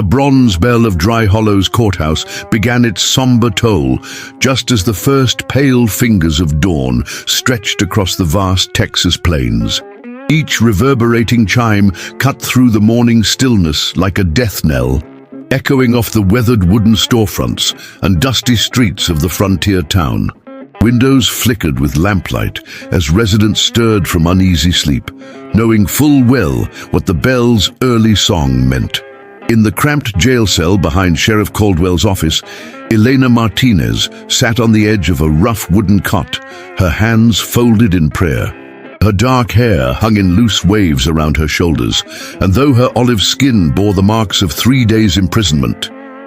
The bronze bell of Dry Hollow's courthouse began its somber toll just as the first pale fingers of dawn stretched across the vast Texas plains. Each reverberating chime cut through the morning stillness like a death knell, echoing off the weathered wooden storefronts and dusty streets of the frontier town. Windows flickered with lamplight as residents stirred from uneasy sleep, knowing full well what the bell's early song meant. In the cramped jail cell behind Sheriff Caldwell's office, Elena Martinez sat on the edge of a rough wooden cot, her hands folded in prayer. Her dark hair hung in loose waves around her shoulders, and though her olive skin bore the marks of 3 days' imprisonment,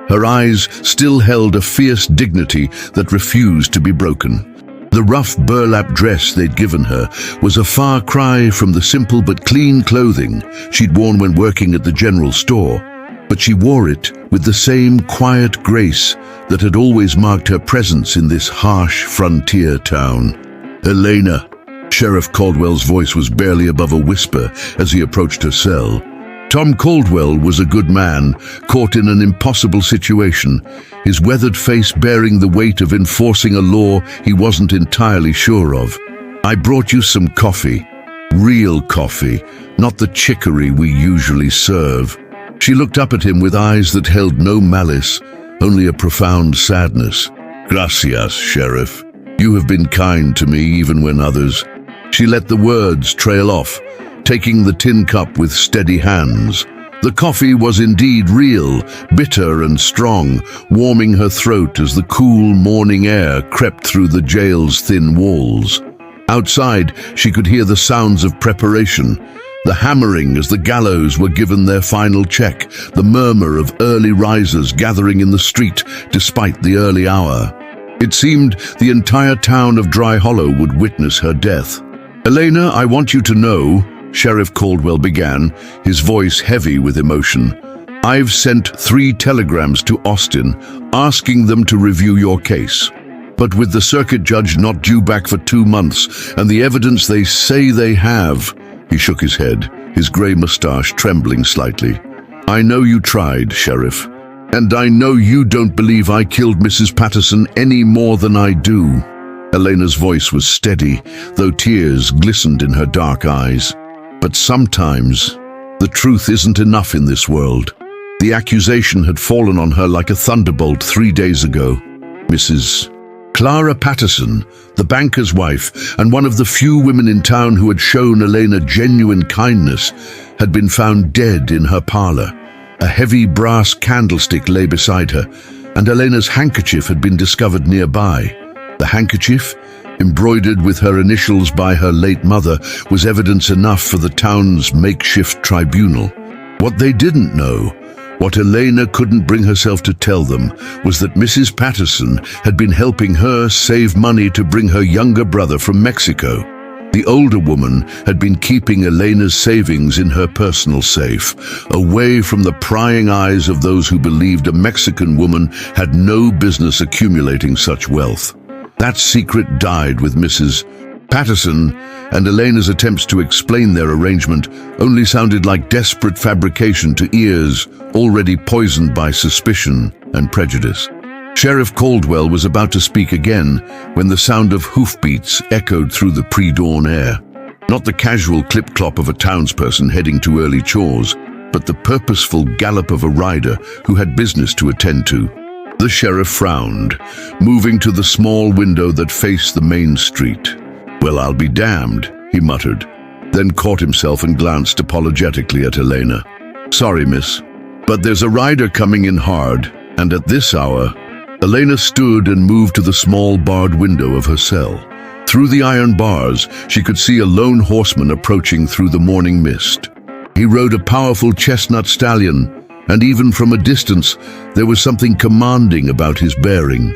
her eyes still held a fierce dignity that refused to be broken. The rough burlap dress they'd given her was a far cry from the simple but clean clothing she'd worn when working at the general store, but she wore it with the same quiet grace that had always marked her presence in this harsh frontier town. "Elena," Sheriff Caldwell's voice was barely above a whisper as he approached her cell. Tom Caldwell was a good man, caught in an impossible situation, his weathered face bearing the weight of enforcing a law he wasn't entirely sure of. "I brought you some coffee. Real coffee, not the chicory we usually serve." She looked up at him with eyes that held no malice, only a profound sadness. "Gracias, Sheriff. You have been kind to me even when others..." She let the words trail off, taking the tin cup with steady hands. The coffee was indeed real, bitter and strong, warming her throat as the cool morning air crept through the jail's thin walls. Outside, she could hear the sounds of preparation, the hammering as the gallows were given their final check, the murmur of early risers gathering in the street despite the early hour. It seemed the entire town of Dry Hollow would witness her death. "Elena, I want you to know," Sheriff Caldwell began, his voice heavy with emotion, "I've sent 3 telegrams to Austin asking them to review your case. But with the circuit judge not due back for 2 months and the evidence they say they have..." He shook his head, his gray mustache trembling slightly. "I know you tried, Sheriff, and I know you don't believe I killed Mrs. Patterson any more than I do." Elena's voice was steady, though tears glistened in her dark eyes. "But sometimes, the truth isn't enough in this world." The accusation had fallen on her like a thunderbolt 3 days ago. Mrs. Clara Patterson, the banker's wife and one of the few women in town who had shown Elena genuine kindness, had been found dead in her parlor. A heavy brass candlestick lay beside her, and Elena's handkerchief had been discovered nearby. The handkerchief, embroidered with her initials by her late mother, was evidence enough for the town's makeshift tribunal. What they didn't know, what Elena couldn't bring herself to tell them, was that Mrs. Patterson had been helping her save money to bring her younger brother from Mexico. The older woman had been keeping Elena's savings in her personal safe, away from the prying eyes of those who believed a Mexican woman had no business accumulating such wealth. That secret died with Mrs. Patterson, and Elena's attempts to explain their arrangement only sounded like desperate fabrication to ears already poisoned by suspicion and prejudice. Sheriff Caldwell was about to speak again when the sound of hoofbeats echoed through the pre-dawn air. Not the casual clip-clop of a townsperson heading to early chores, but the purposeful gallop of a rider who had business to attend to. The sheriff frowned, moving to the small window that faced the main street. "Well, I'll be damned," he muttered, then caught himself and glanced apologetically at Elena. "Sorry, miss, but there's a rider coming in hard, and at this hour..." Elena stood and moved to the small barred window of her cell. Through the iron bars, she could see a lone horseman approaching through the morning mist. He rode a powerful chestnut stallion, and even from a distance, there was something commanding about his bearing.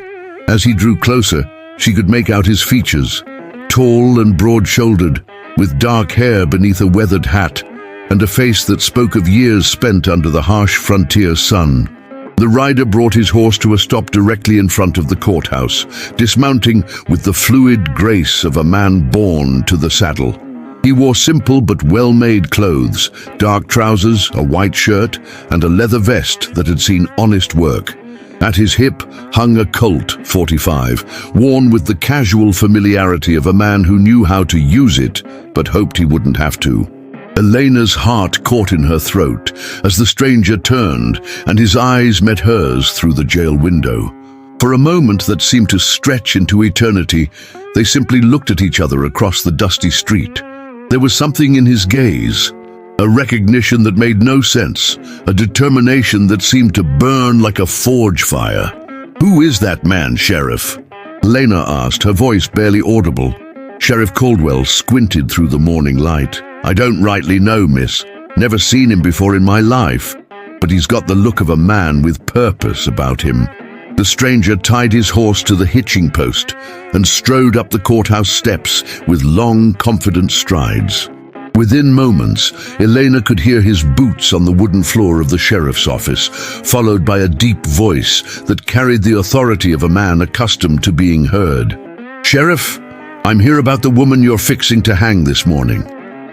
As he drew closer, she could make out his features, tall and broad-shouldered, with dark hair beneath a weathered hat, and a face that spoke of years spent under the harsh frontier sun. The rider brought his horse to a stop directly in front of the courthouse, dismounting with the fluid grace of a man born to the saddle. He wore simple but well-made clothes, dark trousers, a white shirt, and a leather vest that had seen honest work. At his hip hung a Colt .45, worn with the casual familiarity of a man who knew how to use it, but hoped he wouldn't have to. Elena's heart caught in her throat as the stranger turned and his eyes met hers through the jail window. For a moment that seemed to stretch into eternity, they simply looked at each other across the dusty street. There was something in his gaze, a recognition that made no sense, a determination that seemed to burn like a forge fire. "Who is that man, Sheriff?" Elena asked, her voice barely audible. Sheriff Caldwell squinted through the morning light. "I don't rightly know, miss. Never seen him before in my life. But he's got the look of a man with purpose about him." The stranger tied his horse to the hitching post and strode up the courthouse steps with long, confident strides. Within moments, Elena could hear his boots on the wooden floor of the sheriff's office, followed by a deep voice that carried the authority of a man accustomed to being heard. "Sheriff, I'm here about the woman you're fixing to hang this morning."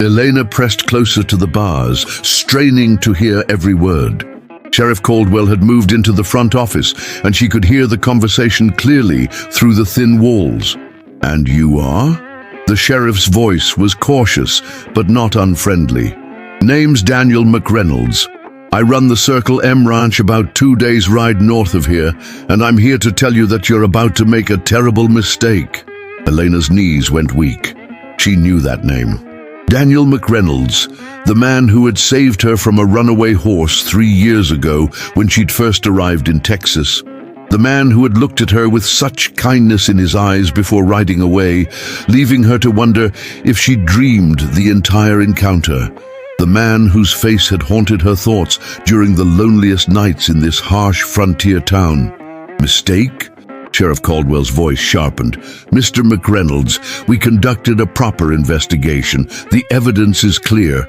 Elena pressed closer to the bars, straining to hear every word. Sheriff Caldwell had moved into the front office, and she could hear the conversation clearly through the thin walls. "And you are?" The sheriff's voice was cautious, but not unfriendly. "Name's Daniel McReynolds. I run the Circle M ranch about 2 days' ride north of here, and I'm here to tell you that you're about to make a terrible mistake." Elena's knees went weak. She knew that name. Daniel McReynolds, the man who had saved her from a runaway horse 3 years ago when she'd first arrived in Texas. The man who had looked at her with such kindness in his eyes before riding away, leaving her to wonder if she dreamed the entire encounter. The man whose face had haunted her thoughts during the loneliest nights in this harsh frontier town. Mistake? Sheriff Caldwell's voice sharpened. "Mr. McReynolds, we conducted a proper investigation. The evidence is clear."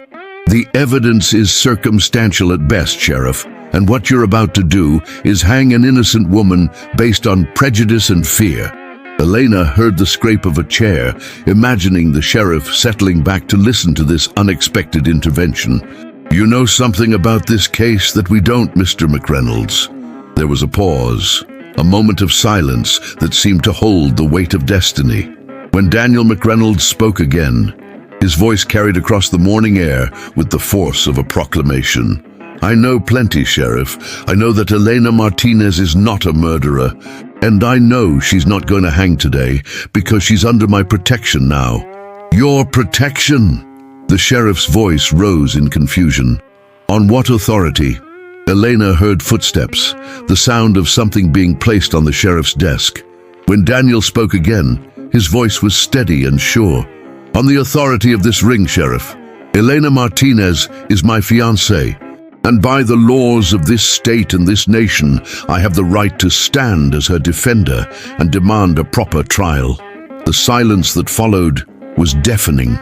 "The evidence is circumstantial at best, Sheriff. And what you're about to do is hang an innocent woman based on prejudice and fear." Elena heard the scrape of a chair, imagining the sheriff settling back to listen to this unexpected intervention. "You know something about this case that we don't, Mr. McReynolds." There was a pause, a moment of silence that seemed to hold the weight of destiny. When Daniel McReynolds spoke again, his voice carried across the morning air with the force of a proclamation. "I know plenty, Sheriff. I know that Elena Martinez is not a murderer. And I know she's not going to hang today because she's under my protection now." "Your protection?" The sheriff's voice rose in confusion. "On what authority?" Elena heard footsteps, the sound of something being placed on the sheriff's desk. When Daniel spoke again, his voice was steady and sure. "On the authority of this ring, Sheriff. Elena Martinez is my fiancée. And by the laws of this state and this nation, I have the right to stand as her defender and demand a proper trial." The silence that followed was deafening.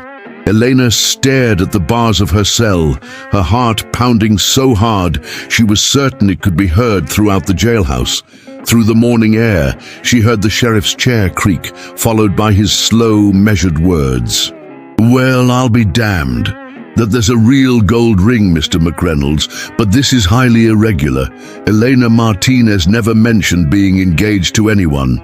Elena stared at the bars of her cell, her heart pounding so hard she was certain it could be heard throughout the jailhouse. Through the morning air, she heard the sheriff's chair creak, followed by his slow, measured words. "Well, I'll be damned. That there's a real gold ring, Mr. McReynolds, but this is highly irregular. Elena Martinez never mentioned being engaged to anyone."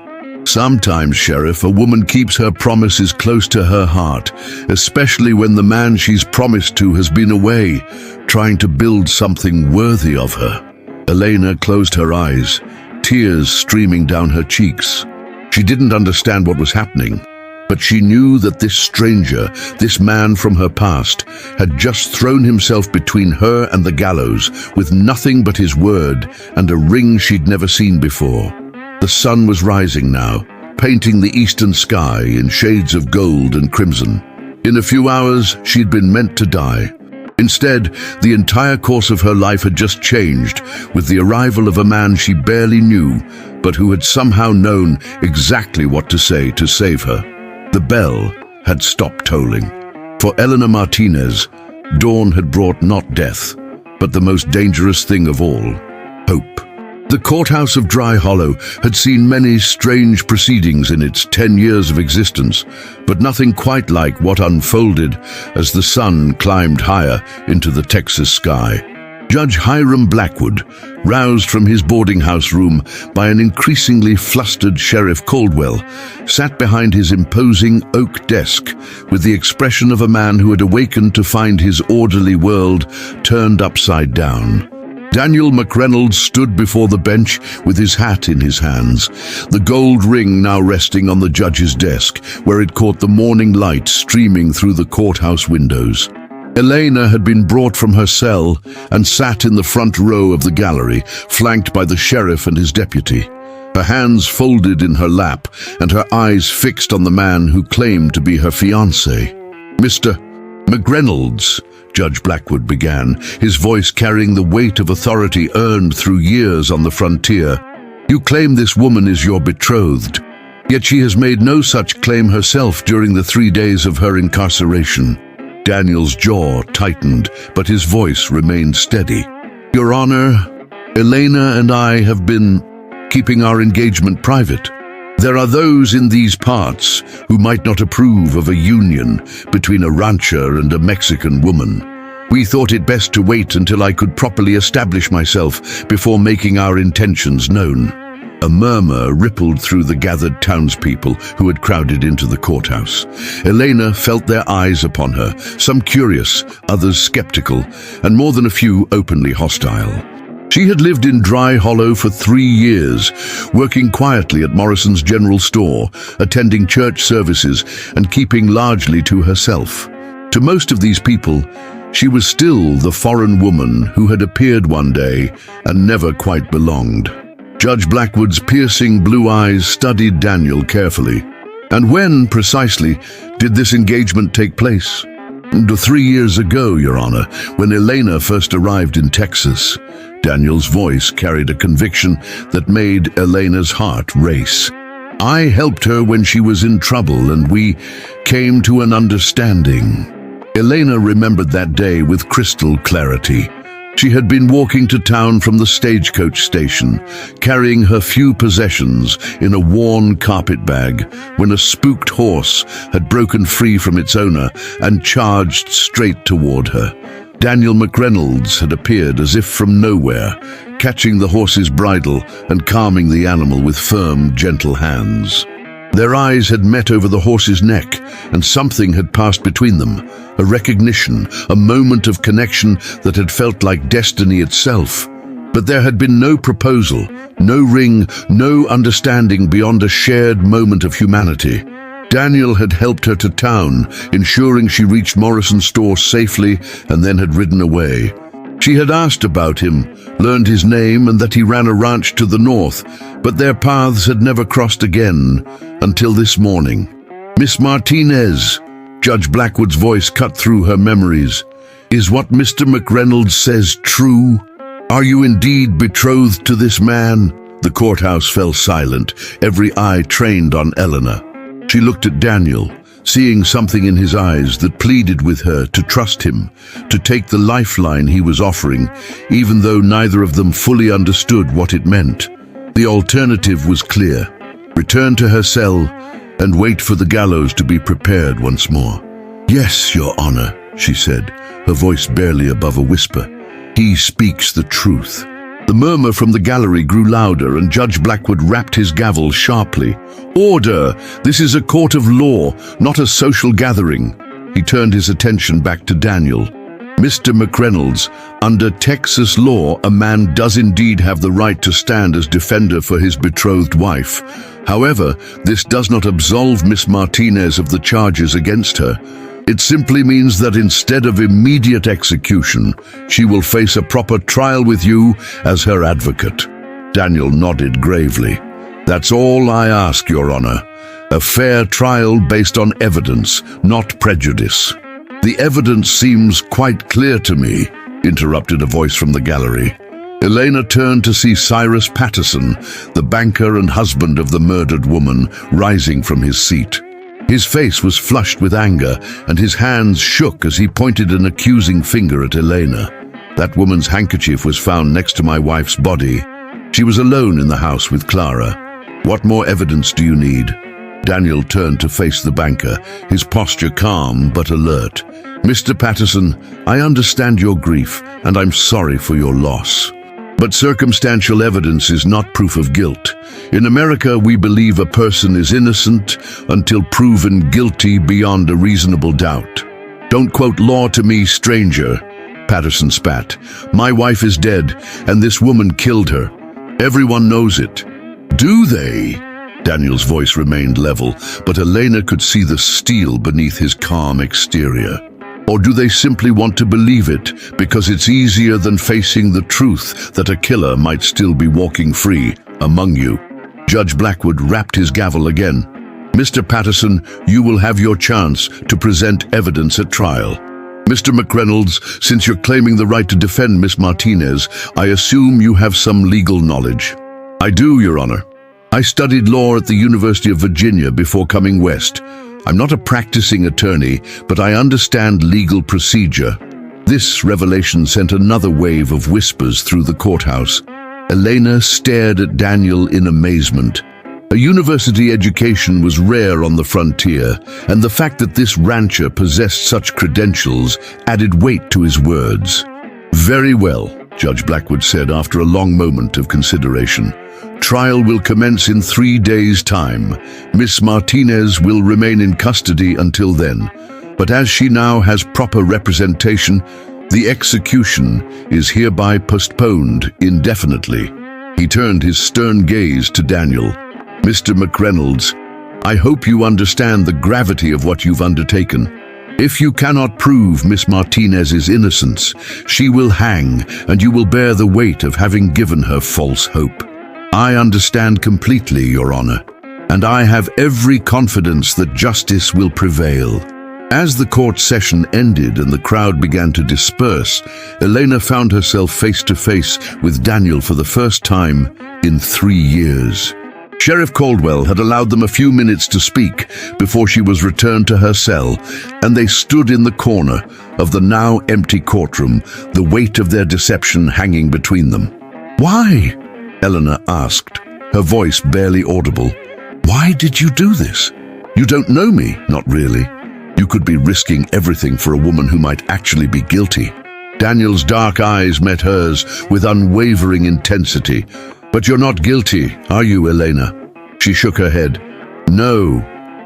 "Sometimes, Sheriff, a woman keeps her promises close to her heart, especially when the man she's promised to has been away, trying to build something worthy of her." Elena closed her eyes, tears streaming down her cheeks. She didn't understand what was happening, but she knew that this stranger, this man from her past, had just thrown himself between her and the gallows with nothing but his word and a ring she'd never seen before. The sun was rising now, painting the eastern sky in shades of gold and crimson. In a few hours, she'd been meant to die. Instead, the entire course of her life had just changed with the arrival of a man she barely knew, but who had somehow known exactly what to say to save her. The bell had stopped tolling. For Elena Martinez, dawn had brought not death, but the most dangerous thing of all, hope. The courthouse of Dry Hollow had seen many strange proceedings in its 10 years of existence, but nothing quite like what unfolded as the sun climbed higher into the Texas sky. Judge Hiram Blackwood, roused from his boarding house room by an increasingly flustered Sheriff Caldwell, sat behind his imposing oak desk with the expression of a man who had awakened to find his orderly world turned upside down. Daniel McReynolds stood before the bench with his hat in his hands, the gold ring now resting on the judge's desk, where it caught the morning light streaming through the courthouse windows. Elena had been brought from her cell and sat in the front row of the gallery, flanked by the sheriff and his deputy. Her hands folded in her lap and her eyes fixed on the man who claimed to be her fiancé. "Mr. McReynolds," Judge Blackwood began, his voice carrying the weight of authority earned through years on the frontier, "you claim this woman is your betrothed, yet she has made no such claim herself during the 3 days of her incarceration." Daniel's jaw tightened, but his voice remained steady. "Your Honor, Elena and I have been keeping our engagement private. There are those in these parts who might not approve of a union between a rancher and a Mexican woman. We thought it best to wait until I could properly establish myself before making our intentions known." A murmur rippled through the gathered townspeople who had crowded into the courthouse. Elena felt their eyes upon her, some curious, others skeptical, and more than a few openly hostile. She had lived in Dry Hollow for 3 years, working quietly at Morrison's general store, attending church services, and keeping largely to herself. To most of these people, she was still the foreign woman who had appeared one day and never quite belonged. Judge Blackwood's piercing blue eyes studied Daniel carefully. "And when, precisely, did this engagement take place?" 3 years ago, Your Honor, when Elena first arrived in Texas." Daniel's voice carried a conviction that made Elena's heart race. "I helped her when she was in trouble, and we came to an understanding." Elena remembered that day with crystal clarity. She had been walking to town from the stagecoach station, carrying her few possessions in a worn carpet bag, when a spooked horse had broken free from its owner and charged straight toward her. Daniel McReynolds had appeared as if from nowhere, catching the horse's bridle and calming the animal with firm, gentle hands. Their eyes had met over the horse's neck, and something had passed between them, a recognition, a moment of connection that had felt like destiny itself. But there had been no proposal, no ring, no understanding beyond a shared moment of humanity. Daniel had helped her to town, ensuring she reached Morrison's store safely, and then had ridden away. She had asked about him, learned his name and that he ran a ranch to the north, but their paths had never crossed again until this morning. "Miss Martinez," Judge Blackwood's voice cut through her memories, "is what Mr. McReynolds says true? Are you indeed betrothed to this man?" The courthouse fell silent, every eye trained on Elena. She looked at Daniel, seeing something in his eyes that pleaded with her to trust him, to take the lifeline he was offering, even though neither of them fully understood what it meant. The alternative was clear: return to her cell and wait for the gallows to be prepared once more. "Yes, Your Honor," she said, her voice barely above a whisper. "He speaks the truth." The murmur from the gallery grew louder, and Judge Blackwood rapped his gavel sharply. "Order! This is a court of law, not a social gathering." He turned his attention back to Daniel. "Mr. McReynolds, under Texas law, a man does indeed have the right to stand as defender for his betrothed wife. However, this does not absolve Miss Martinez of the charges against her. It simply means that instead of immediate execution, she will face a proper trial with you as her advocate." Daniel nodded gravely. "That's all I ask, Your Honor. A fair trial based on evidence, not prejudice." "The evidence seems quite clear to me," interrupted a voice from the gallery. Elena turned to see Cyrus Patterson, the banker and husband of the murdered woman, rising from his seat. His face was flushed with anger, and his hands shook as he pointed an accusing finger at Elena. "That woman's handkerchief was found next to my wife's body. She was alone in the house with Clara. What more evidence do you need? Daniel turned to face the banker, his posture calm but alert. Mr. Patterson, I understand your grief, and I'm sorry for your loss. But circumstantial evidence is not proof of guilt. In America, we believe a person is innocent until proven guilty beyond a reasonable doubt. Don't quote law to me, stranger, Patterson spat. My wife is dead, and this woman killed her. Everyone knows it. Do they? Daniel's voice remained level, but Elena could see the steel beneath his calm exterior. Or do they simply want to believe it because it's easier than facing the truth that a killer might still be walking free among you? Judge Blackwood rapped his gavel again. Mr. Patterson, you will have your chance to present evidence at trial. Mr. McReynolds, since you're claiming the right to defend Miss Martinez, I assume you have some legal knowledge. I do, Your Honor. I studied law at the University of Virginia before coming west. I'm not a practicing attorney, but I understand legal procedure. This revelation sent another wave of whispers through the courthouse. Elena stared at Daniel in amazement. A university education was rare on the frontier, and the fact that this rancher possessed such credentials added weight to his words. Very well, Judge Blackwood said after a long moment of consideration. Trial will commence in 3 days' time. Miss Martinez will remain in custody until then. But as she now has proper representation, the execution is hereby postponed indefinitely. He turned his stern gaze to Daniel. Mr. McReynolds, I hope you understand the gravity of what you've undertaken. If you cannot prove Miss Martinez's innocence, she will hang, and you will bear the weight of having given her false hope. I understand completely, Your Honor, and I have every confidence that justice will prevail. As the court session ended and the crowd began to disperse, Elena found herself face to face with Daniel for the first time in 3 years. Sheriff Caldwell had allowed them a few minutes to speak before she was returned to her cell, and they stood in the corner of the now empty courtroom, the weight of their deception hanging between them. Why? Eleanor asked, her voice barely audible. Why did you do this? You don't know me, not really. You could be risking everything for a woman who might actually be guilty. Daniel's dark eyes met hers with unwavering intensity. But you're not guilty, are you, Elena? She shook her head. No,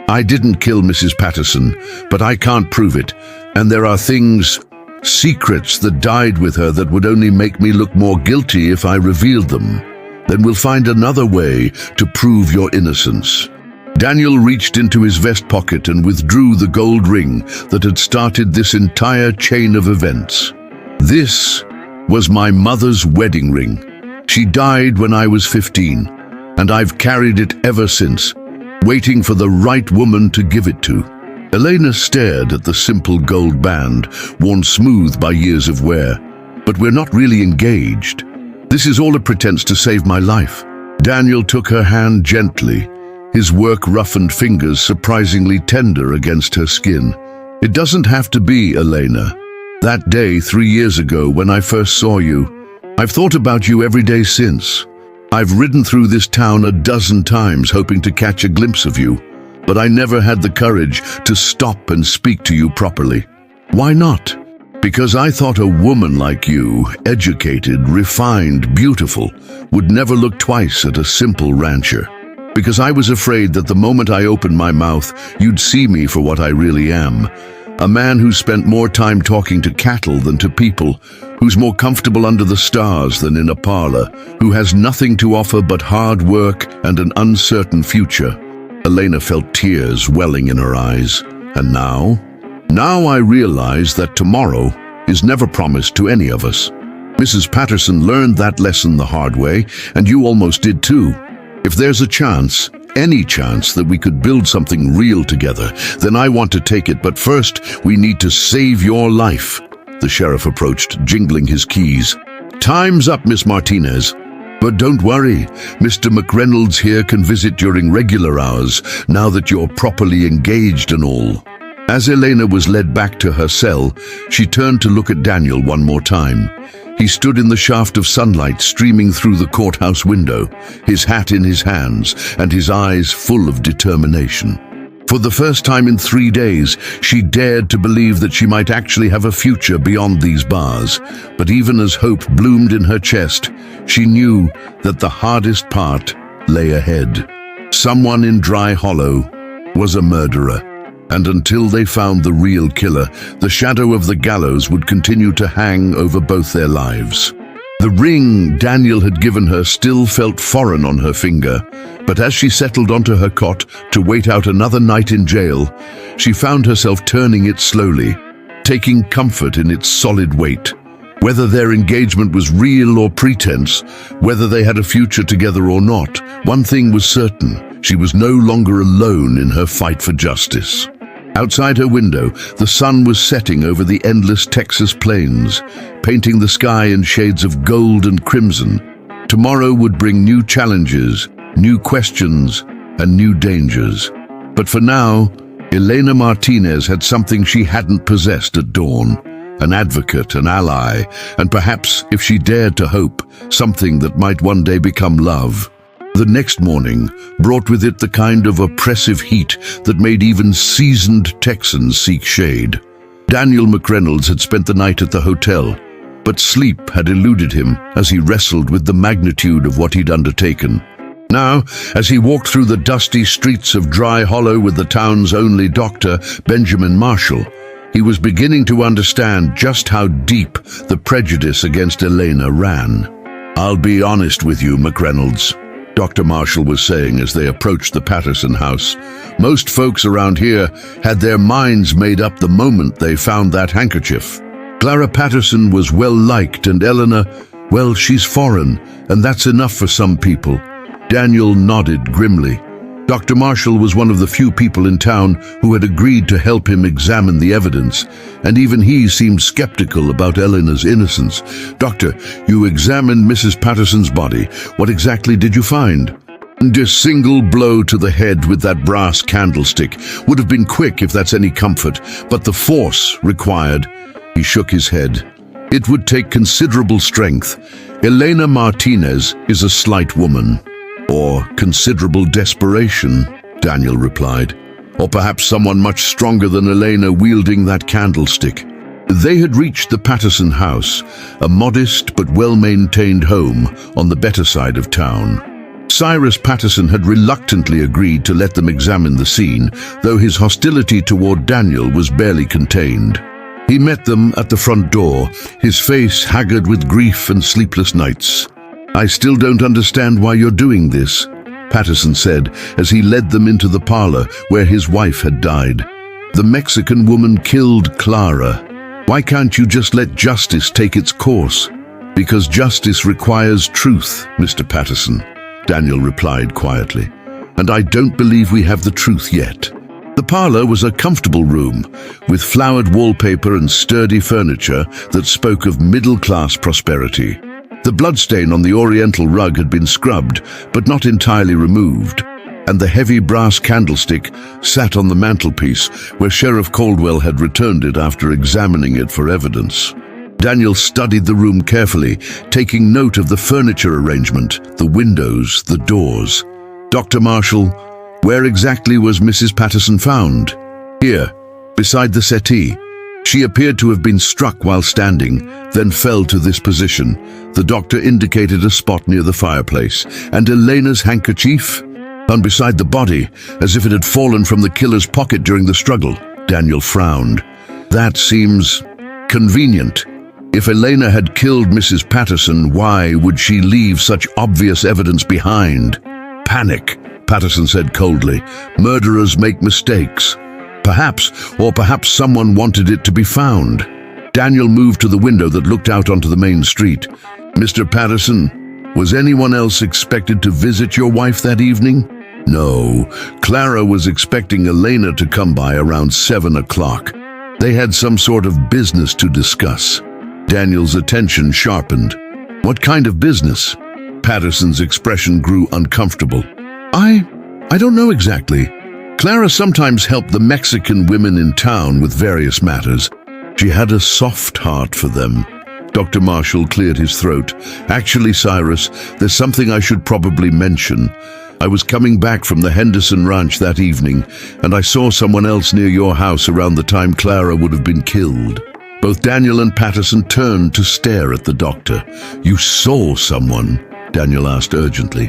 I didn't kill Mrs. Patterson, but I can't prove it. And there are secrets that died with her that would only make me look more guilty if I revealed them. Then we'll find another way to prove your innocence. Daniel reached into his vest pocket and withdrew the gold ring that had started this entire chain of events. This was my mother's wedding ring. She died when I was 15, and I've carried it ever since, waiting for the right woman to give it to. Elena stared at the simple gold band, worn smooth by years of wear. But we're not really engaged. This is all a pretense to save my life. Daniel took her hand gently, his work-roughened fingers surprisingly tender against her skin. It doesn't have to be, Elena. That day 3 years ago when I first saw you, I've thought about you every day since. I've ridden through this town a dozen times hoping to catch a glimpse of you, but I never had the courage to stop and speak to you properly. Why not? Because I thought a woman like you, educated, refined, beautiful, would never look twice at a simple rancher. Because I was afraid that the moment I opened my mouth, you'd see me for what I really am. A man who spent more time talking to cattle than to people, who's more comfortable under the stars than in a parlor, who has nothing to offer but hard work and an uncertain future. Elena felt tears welling in her eyes. And now I realize that tomorrow is never promised to any of us. Mrs. Patterson learned that lesson the hard way, and you almost did too. If there's a chance, any chance that we could build something real together, then I want to take it, but first we need to save your life. The sheriff approached, jingling his keys. Time's up, Miss Martinez. But don't worry, Mr. McReynolds here can visit during regular hours, now that you're properly engaged and all. As Elena was led back to her cell, she turned to look at Daniel one more time. He stood in the shaft of sunlight streaming through the courthouse window, his hat in his hands and his eyes full of determination. For the first time in 3 days, she dared to believe that she might actually have a future beyond these bars. But even as hope bloomed in her chest, she knew that the hardest part lay ahead. Someone in Dry Hollow was a murderer, and until they found the real killer, the shadow of the gallows would continue to hang over both their lives. The ring Daniel had given her still felt foreign on her finger, but as she settled onto her cot to wait out another night in jail, she found herself turning it slowly, taking comfort in its solid weight. Whether their engagement was real or pretense, whether they had a future together or not, one thing was certain: she was no longer alone in her fight for justice. Outside her window, the sun was setting over the endless Texas plains, painting the sky in shades of gold and crimson. Tomorrow would bring new challenges, new questions, and new dangers. But for now, Elena Martinez had something she hadn't possessed at dawn: an advocate, an ally, and perhaps, if she dared to hope, something that might one day become love. The next morning brought with it the kind of oppressive heat that made even seasoned Texans seek shade. Daniel McReynolds had spent the night at the hotel, but sleep had eluded him as he wrestled with the magnitude of what he'd undertaken. Now, as he walked through the dusty streets of Dry Hollow with the town's only doctor, Benjamin Marshall, he was beginning to understand just how deep the prejudice against Elena ran. "I'll be honest with you, McReynolds," Dr. Marshall was saying as they approached the Patterson house. "Most folks around here had their minds made up the moment they found that handkerchief. Clara Patterson was well liked, and Eleanor, well, she's foreign, and that's enough for some people." Daniel nodded grimly. Dr. Marshall was one of the few people in town who had agreed to help him examine the evidence, and even he seemed skeptical about Eleanor's innocence. "Doctor, you examined Mrs. Patterson's body. What exactly did you find?" "A single blow to the head with that brass candlestick would have been quick if that's any comfort, but the force required..." He shook his head. "It would take considerable strength. Elena Martinez is a slight woman." "Or considerable desperation," Daniel replied. "Or perhaps someone much stronger than Elena wielding that candlestick." They had reached the Patterson house, a modest but well-maintained home on the better side of town. Cyrus Patterson had reluctantly agreed to let them examine the scene, though his hostility toward Daniel was barely contained. He met them at the front door, his face haggard with grief and sleepless nights. "I still don't understand why you're doing this," Patterson said as he led them into the parlor where his wife had died. "The Mexican woman killed Clara. Why can't you just let justice take its course?" "Because justice requires truth, Mr. Patterson," Daniel replied quietly. "And I don't believe we have the truth yet." The parlor was a comfortable room, with flowered wallpaper and sturdy furniture that spoke of middle-class prosperity. The bloodstain on the oriental rug had been scrubbed, but not entirely removed, and the heavy brass candlestick sat on the mantelpiece where Sheriff Caldwell had returned it after examining it for evidence. Daniel studied the room carefully, taking note of the furniture arrangement, the windows, the doors. "Dr. Marshall, where exactly was Mrs. Patterson found?" "Here, beside the settee. She appeared to have been struck while standing, then fell to this position." The doctor indicated a spot near the fireplace. "And Elena's handkerchief?" "And beside the body, as if it had fallen from the killer's pocket during the struggle." Daniel frowned. "That seems convenient. If Elena had killed Mrs. Patterson, why would she leave such obvious evidence behind?" "Panic," Patterson said coldly. "Murderers make mistakes." "Perhaps, or perhaps someone wanted it to be found." Daniel moved to the window that looked out onto the main street. "Mr. Patterson, was anyone else expected to visit your wife that evening?" "No, Clara was expecting Elena to come by around 7 o'clock. They had some sort of business to discuss." Daniel's attention sharpened. "What kind of business?" Patterson's expression grew uncomfortable. I don't know exactly. Clara sometimes helped the Mexican women in town with various matters. She had a soft heart for them. Dr. Marshall cleared his throat. Actually, Cyrus, there's something I should probably mention. I was coming back from the Henderson Ranch that evening, and I saw someone else near your house around the time Clara would have been killed. Both Daniel and Patterson turned to stare at the doctor. You saw someone? Daniel asked urgently.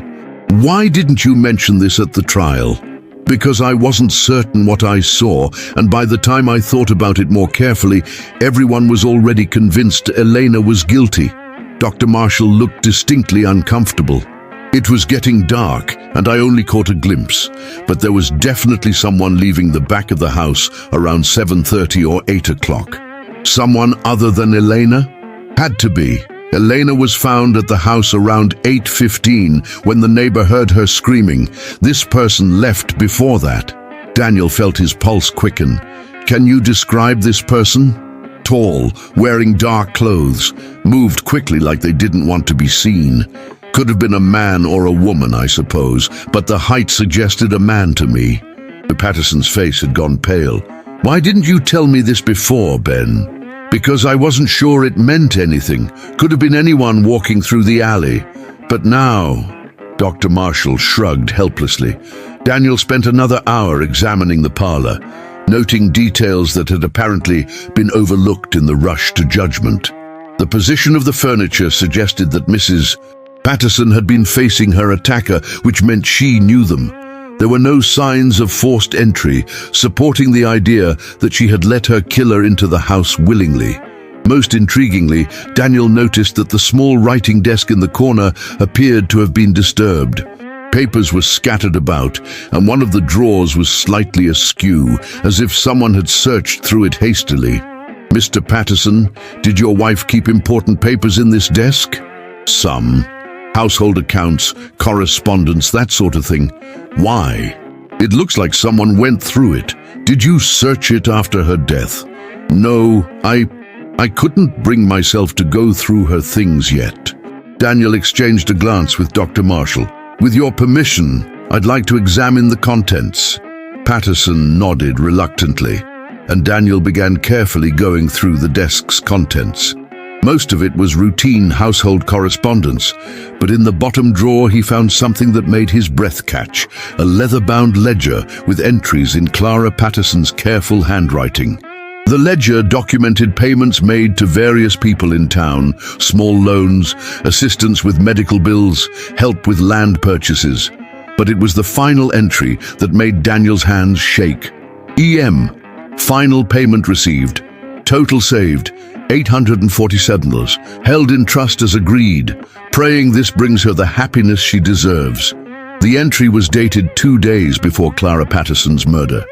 Why didn't you mention this at the trial? Because I wasn't certain what I saw, and by the time I thought about it more carefully, everyone was already convinced Elena was guilty. Dr. Marshall looked distinctly uncomfortable. It was getting dark, and I only caught a glimpse, but there was definitely someone leaving the back of the house around 7:30 or 8 o'clock. Someone other than Elena? Had to be. Elena was found at the house around 8:15 when the neighbor heard her screaming. This person left before that. Daniel felt his pulse quicken. Can you describe this person? Tall, wearing dark clothes, moved quickly like they didn't want to be seen. Could have been a man or a woman, I suppose, but the height suggested a man to me. Patterson's face had gone pale. Why didn't you tell me this before, Ben? Because I wasn't sure it meant anything. Could have been anyone walking through the alley. But now... Dr. Marshall shrugged helplessly. Daniel spent another hour examining the parlor, noting details that had apparently been overlooked in the rush to judgment. The position of the furniture suggested that Mrs. Patterson had been facing her attacker, which meant she knew them. There were no signs of forced entry, supporting the idea that she had let her killer into the house willingly. Most intriguingly, Daniel noticed that the small writing desk in the corner appeared to have been disturbed. Papers were scattered about, and one of the drawers was slightly askew, as if someone had searched through it hastily. Mr. Patterson, did your wife keep important papers in this desk? Some. Household accounts, correspondence, that sort of thing. Why? It looks like someone went through it. Did you search it after her death? No, I couldn't bring myself to go through her things yet. Daniel exchanged a glance with Dr. Marshall. With your permission, I'd like to examine the contents. Patterson nodded reluctantly, and Daniel began carefully going through the desk's contents. Most of it was routine household correspondence, but in the bottom drawer he found something that made his breath catch, a leather-bound ledger with entries in Clara Patterson's careful handwriting. The ledger documented payments made to various people in town, small loans, assistance with medical bills, help with land purchases. But it was the final entry that made Daniel's hands shake. EM, final payment received, total saved, $847, held in trust as agreed, praying this brings her the happiness she deserves. The entry was dated 2 days before Clara Patterson's murder.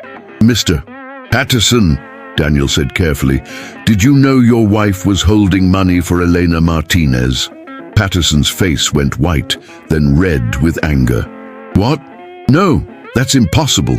Mr. Patterson, Daniel said carefully, did you know your wife was holding money for Elena Martinez? Patterson's face went white, then red with anger. What? No, that's impossible.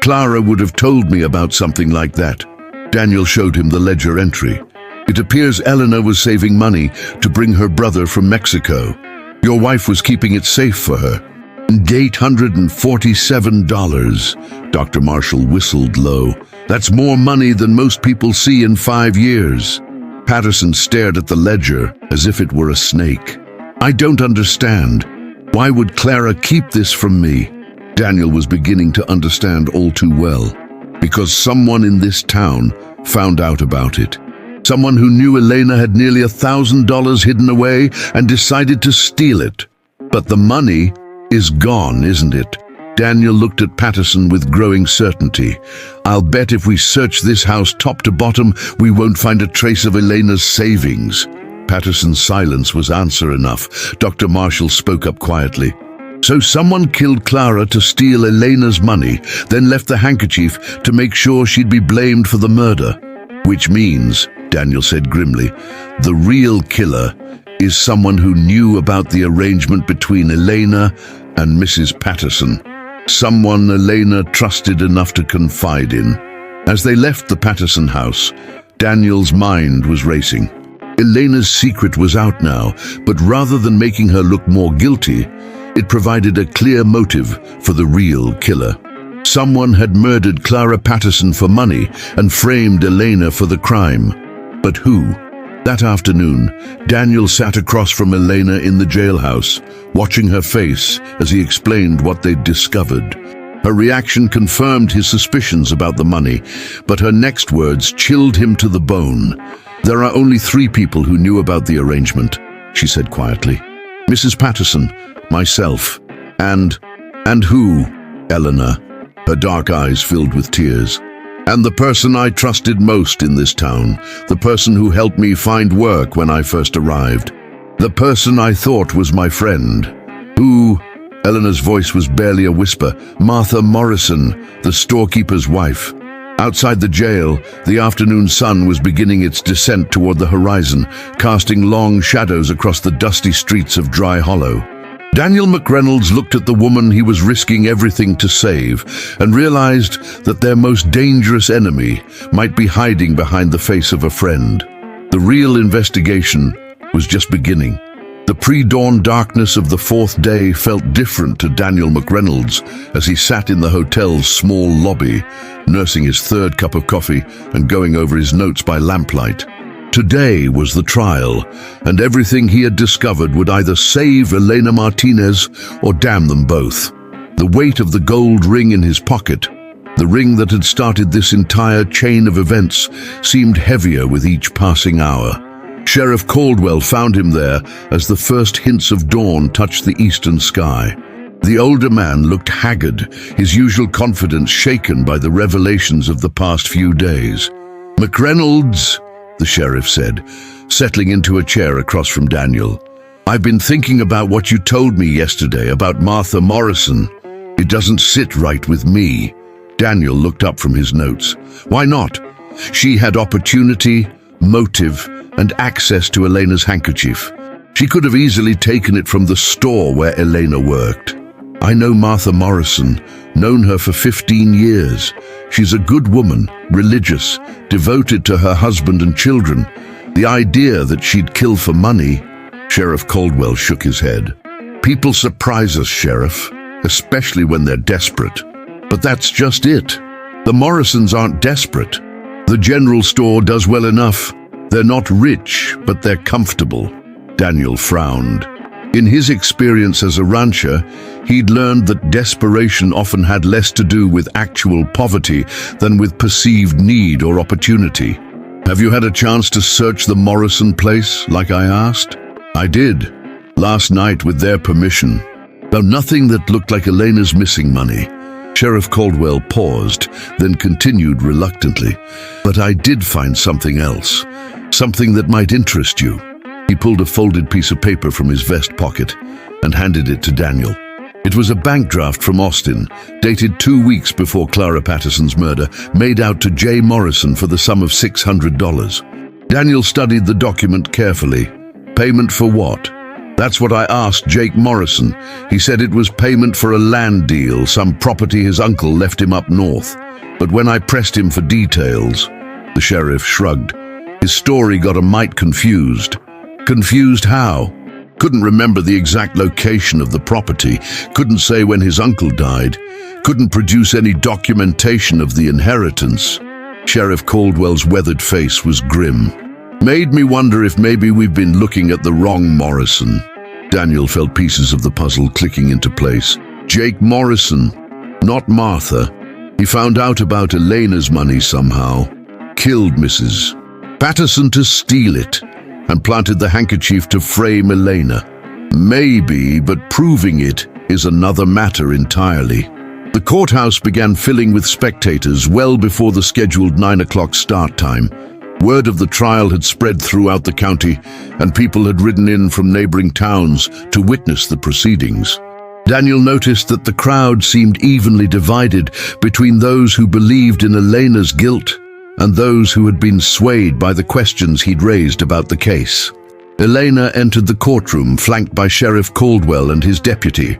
Clara would have told me about something like that. Daniel showed him the ledger entry. It appears Eleanor was saving money to bring her brother from Mexico. Your wife was keeping it safe for her. And $847. Dr. Marshall whistled low. That's more money than most people see in 5 years. Patterson stared at the ledger as if it were a snake. I don't understand. Why would Clara keep this from me? Daniel was beginning to understand all too well. Because someone in this town found out about it. Someone who knew Elena had nearly $1,000 hidden away and decided to steal it. But the money is gone, isn't it? Daniel looked at Patterson with growing certainty. I'll bet if we search this house top to bottom, we won't find a trace of Elena's savings. Patterson's silence was answer enough. Dr. Marshall spoke up quietly. So someone killed Clara to steal Elena's money, then left the handkerchief to make sure she'd be blamed for the murder. Which means, Daniel said grimly, the real killer is someone who knew about the arrangement between Elena and Mrs. Patterson. Someone Elena trusted enough to confide in. As they left the Patterson house, Daniel's mind was racing. Elena's secret was out now, but rather than making her look more guilty, it provided a clear motive for the real killer. Someone had murdered Clara Patterson for money and framed Elena for the crime. But who? That afternoon, Daniel sat across from Elena in the jailhouse, watching her face as he explained what they'd discovered. Her reaction confirmed his suspicions about the money, but her next words chilled him to the bone. "There are only 3 people who knew about the arrangement," she said quietly. "Mrs. Patterson, myself, and who? Eleanor." Her dark eyes filled with tears. "And the person I trusted most in this town, the person who helped me find work when I first arrived. The person I thought was my friend." "Who?" Eleanor's voice was barely a whisper. "Martha Morrison, the storekeeper's wife." Outside the jail, the afternoon sun was beginning its descent toward the horizon, casting long shadows across the dusty streets of Dry Hollow. Daniel McReynolds looked at the woman he was risking everything to save and realized that their most dangerous enemy might be hiding behind the face of a friend. The real investigation was just beginning. The pre-dawn darkness of the 4th day felt different to Daniel McReynolds as he sat in the hotel's small lobby, nursing his 3rd cup of coffee and going over his notes by lamplight. Today was the trial, and everything he had discovered would either save Elena Martinez or damn them both. The weight of the gold ring in his pocket, the ring that had started this entire chain of events, seemed heavier with each passing hour. Sheriff Caldwell found him there as the first hints of dawn touched the eastern sky. The older man looked haggard, his usual confidence shaken by the revelations of the past few days. "McReynolds," the sheriff said, settling into a chair across from Daniel. "I've been thinking about what you told me yesterday about Martha Morrison. It doesn't sit right with me." Daniel looked up from his notes. "Why not? She had opportunity, motive, and access to Elena's handkerchief. She could have easily taken it from the store where Elena worked. I know Martha Morrison, known her for 15 years. She's a good woman, religious, devoted to her husband and children. The idea that she'd kill for money..." Sheriff Caldwell shook his head. "People surprise us, Sheriff, especially when they're desperate. But that's just it. The Morrisons aren't desperate. The general store does well enough. They're not rich, but they're comfortable." Daniel frowned. In his experience as a rancher, he'd learned that desperation often had less to do with actual poverty than with perceived need or opportunity. "Have you had a chance to search the Morrison place, like I asked?" "I did, last night with their permission. Though nothing that looked like Elena's missing money." Sheriff Caldwell paused, then continued reluctantly. "But I did find something else. Something that might interest you." He pulled a folded piece of paper from his vest pocket and handed it to Daniel. It was a bank draft from Austin, dated 2 weeks before Clara Patterson's murder, made out to J. Morrison for the sum of $600. Daniel studied the document carefully. Payment for what? That's what I asked Jake Morrison. He said it was payment for a land deal, some property his uncle left him up north. But when I pressed him for details, the sheriff shrugged. His story got a mite confused. Confused how? Couldn't remember the exact location of the property, couldn't say when his uncle died, couldn't produce any documentation of the inheritance. Sheriff Caldwell's weathered face was grim. Made me wonder if maybe we've been looking at the wrong Morrison. Daniel felt pieces of the puzzle clicking into place. Jake Morrison, not Martha. He found out about Elena's money somehow. Killed Mrs. Patterson to steal it, and planted the handkerchief to frame Elena. Maybe, but proving it is another matter entirely. The courthouse began filling with spectators well before the scheduled 9 o'clock start time. Word of the trial had spread throughout the county, and people had ridden in from neighboring towns to witness the proceedings. Daniel noticed that the crowd seemed evenly divided between those who believed in Elena's guilt and those who had been swayed by the questions he'd raised about the case. Elena entered the courtroom flanked by Sheriff Caldwell and his deputy,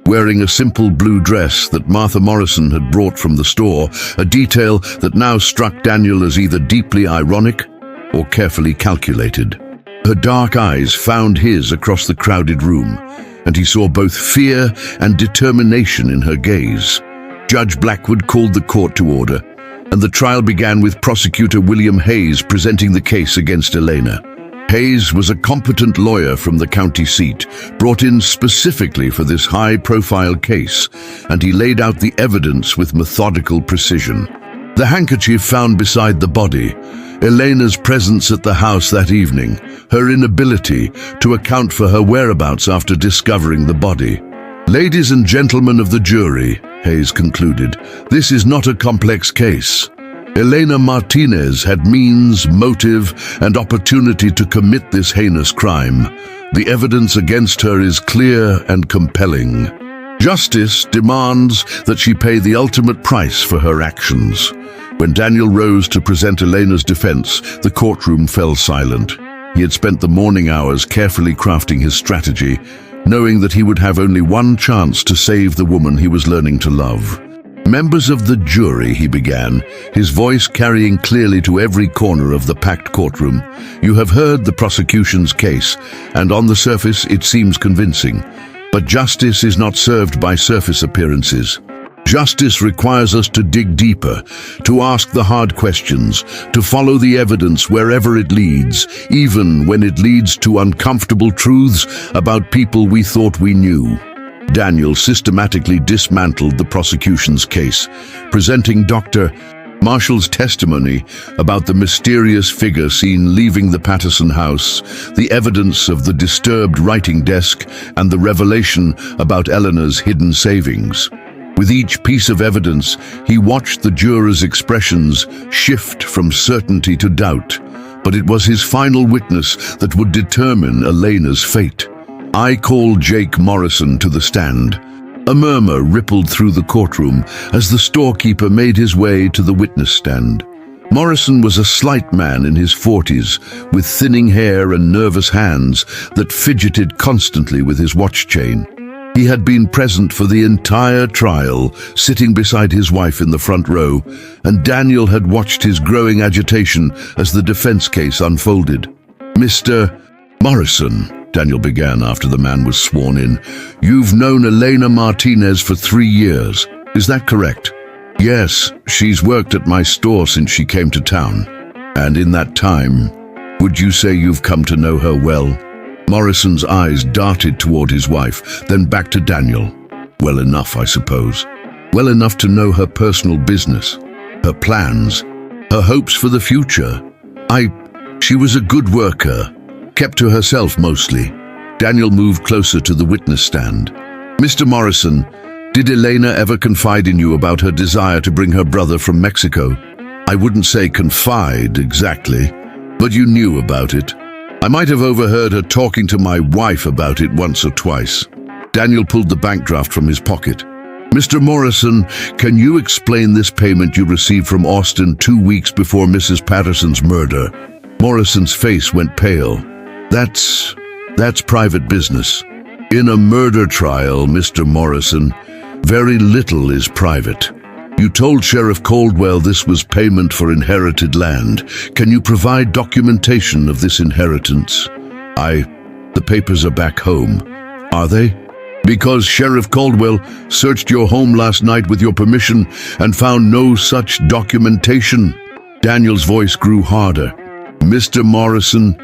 wearing a simple blue dress that Martha Morrison had brought from the store, a detail that now struck Daniel as either deeply ironic or carefully calculated. Her dark eyes found his across the crowded room, and he saw both fear and determination in her gaze. Judge Blackwood called the court to order, and the trial began with prosecutor William Hayes presenting the case against Elena. Hayes was a competent lawyer from the county seat, brought in specifically for this high-profile case, and he laid out the evidence with methodical precision. The handkerchief found beside the body, Elena's presence at the house that evening, her inability to account for her whereabouts after discovering the body. Ladies and gentlemen of the jury, Hayes concluded, this is not a complex case. Elena Martinez had means, motive, and opportunity to commit this heinous crime. The evidence against her is clear and compelling. Justice demands that she pay the ultimate price for her actions. When Daniel rose to present Elena's defense, the courtroom fell silent. He had spent the morning hours carefully crafting his strategy, knowing that he would have only one chance to save the woman he was learning to love. Members of the jury, he began, his voice carrying clearly to every corner of the packed courtroom. You have heard the prosecution's case, and on the surface it seems convincing. But justice is not served by surface appearances. Justice requires us to dig deeper, to ask the hard questions, to follow the evidence wherever it leads, even when it leads to uncomfortable truths about people we thought we knew. Daniel systematically dismantled the prosecution's case, presenting Dr. Marshall's testimony about the mysterious figure seen leaving the Patterson house, the evidence of the disturbed writing desk, and the revelation about Eleanor's hidden savings. With each piece of evidence, he watched the jurors' expressions shift from certainty to doubt, but it was his final witness that would determine Elena's fate. I called Jake Morrison to the stand. A murmur rippled through the courtroom as the storekeeper made his way to the witness stand. Morrison was a slight man in his 40s, with thinning hair and nervous hands that fidgeted constantly with his watch chain. He had been present for the entire trial, sitting beside his wife in the front row, and Daniel had watched his growing agitation as the defense case unfolded. Mr. Morrison, Daniel began after the man was sworn in, you've known Elena Martinez for 3 years. Is that correct? Yes, she's worked at my store since she came to town. And in that time, would you say you've come to know her well? Morrison's eyes darted toward his wife, then back to Daniel. Well enough, I suppose. Well enough to know her personal business, her plans, her hopes for the future. She was a good worker, kept to herself mostly. Daniel moved closer to the witness stand. Mr. Morrison, did Elena ever confide in you about her desire to bring her brother from Mexico? I wouldn't say confide exactly, but you knew about it. I might have overheard her talking to my wife about it once or twice. Daniel pulled the bank draft from his pocket. Mr. Morrison, can you explain this payment you received from Austin 2 weeks before Mrs. Patterson's murder? Morrison's face went pale. That's private business. In a murder trial, Mr. Morrison, very little is private. You told Sheriff Caldwell this was payment for inherited land. Can you provide documentation of this inheritance? The papers are back home. Are they? Because Sheriff Caldwell searched your home last night with your permission and found no such documentation. Daniel's voice grew harder. Mr. Morrison,